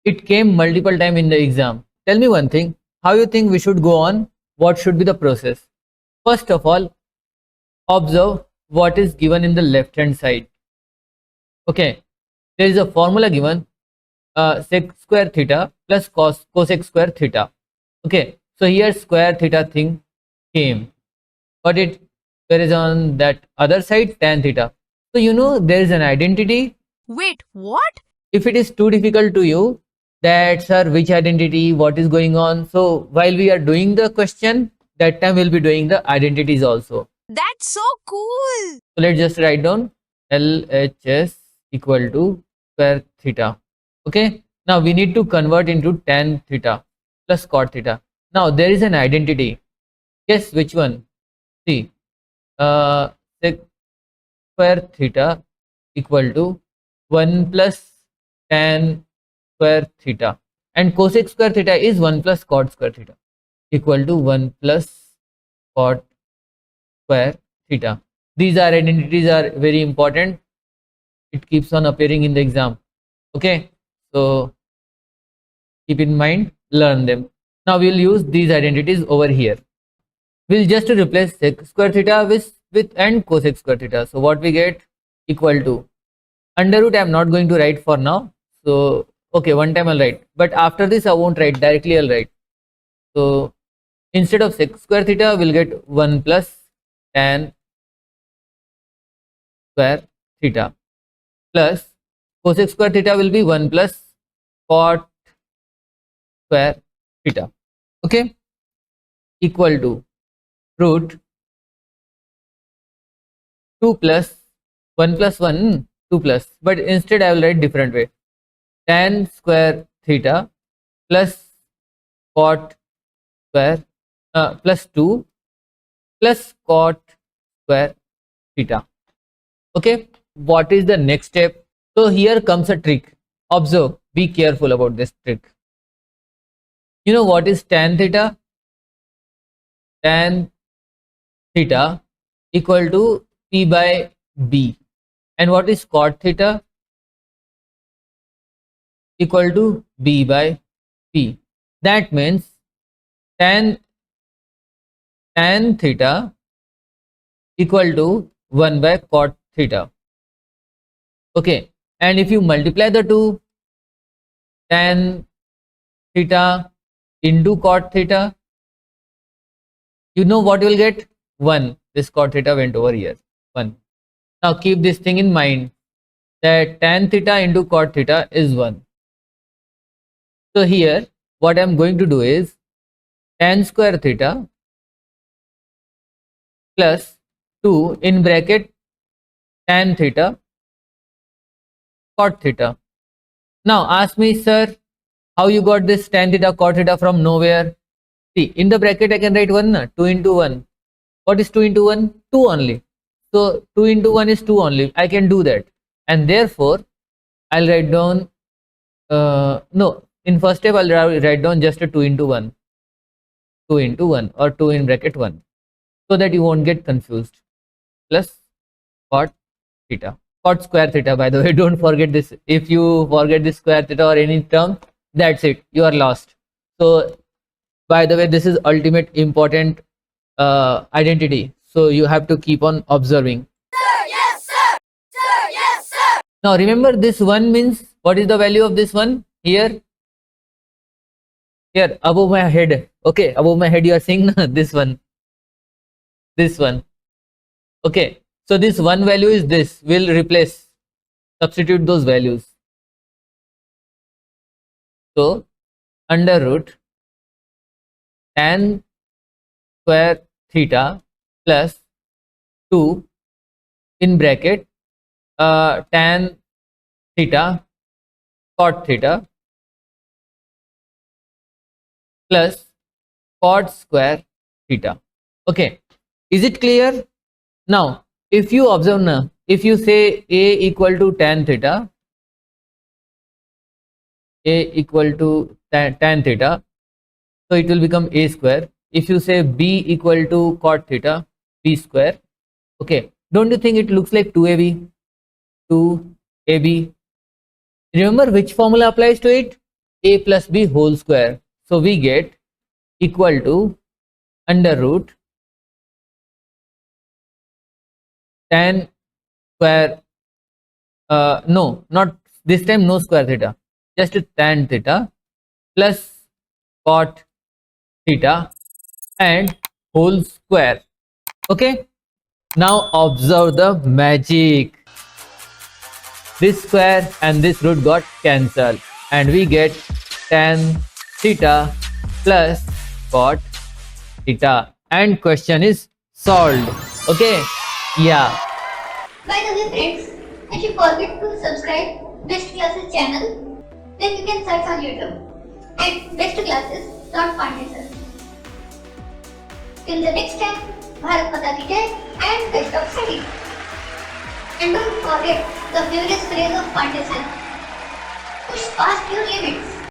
It came multiple times in the exam. Tell me one thing, how you think we should go on? What should be the process? First of all, observe what is given in the left hand side. Okay, there is a formula given, sec²θ plus cosec²θ. Okay, so here square theta thing came, but it there is on that other side tan theta. So you know there is an identity. Wait, what? If it is too difficult to you that sir which identity, what is going on, so while we are doing the question, that time we'll be doing the identities also. That's so cool. So let's just write down LHS equal to square theta. Okay, now we need to convert into tan theta plus cot theta. Now there is an identity. Guess which one? See, sec²θ equal to 1 plus tan square theta, and cosec²θ is 1 plus cot²θ equal to 1 plus cot²θ. These are identities are very important. It keeps on appearing in the exam. Okay, so keep in mind, learn them. Now we'll use these identities over here. We'll just replace sec²θ with and cosec²θ. So what we get, equal to under root. I'm not going to write for now. So okay, one time I'll write, but after this I won't write directly. I'll write. So instead of sec²θ, we'll get 1 plus tan square theta plus cosec²θ will be 1 plus cot square theta. Okay, equal to root 2 plus 1 plus 1, 2 plus, but instead I will write different way, tan square theta plus cot square plus 2 plus cot square theta. Okay, what is the next step? So here comes a trick. Observe, be careful about this trick. You know what is tan theta? Tan theta equal to P by B. And what is cot theta? Equal to B by P. That means tan theta equal to 1 by cot theta. Okay, and if you multiply the two, tan theta into cot theta, you know what you will get? 1. This cot theta went over here, 1. Now keep this thing in mind, that tan theta into cot theta is 1. So here what I am going to do is tan square theta plus 2 in bracket tan theta cot theta. Now ask me, sir, how you got this tan theta cot theta from nowhere? See, in the bracket I can write 1, 2 into 1. What is 2 into 1? 2 only. So 2 into 1 is 2 only. I can do that, and therefore I'll write down no, in first step I'll write down just a 2 into 1, 2 into 1, or 2 in bracket 1, so that you won't get confused, plus cot theta, cot square theta, by the way. Don't forget this. If you forget this square theta or any term, that's it, you are lost. So by the way, this is ultimate important identity, so you have to keep on observing. Sir, yes, sir. Sir, yes, sir. Now remember, this 1 means, what is the value of this 1? Here above my head. Okay, above my head you are seeing this one. Okay, so this 1 value is this. We'll replace, substitute those values. So under root tan square theta plus 2 in bracket tan theta cot theta plus cot square theta. Okay, is it clear? Now if you observe now, if you say A equal to tan theta, A equal to tan theta, so it will become A square. If you say B equal to cot theta, B square. Okay, don't you think it looks like 2AB? 2AB. Remember which formula applies to it? a plus b whole square. So we get equal to under root tan square, no, not this time, no square theta, just tan theta plus cot theta and whole square. Okay, now observe the magic. This square and this root got cancelled and we get tan theta plus cot theta, and question is solved. Okay, yeah. By the way friends, if you forget to subscribe Best Classes channel, then you can search on YouTube at best.pandeysir. Till the next time, Bharat Mata ki Jai and best of study. And don't forget the famous phrase of Pandeysir: push past your limits.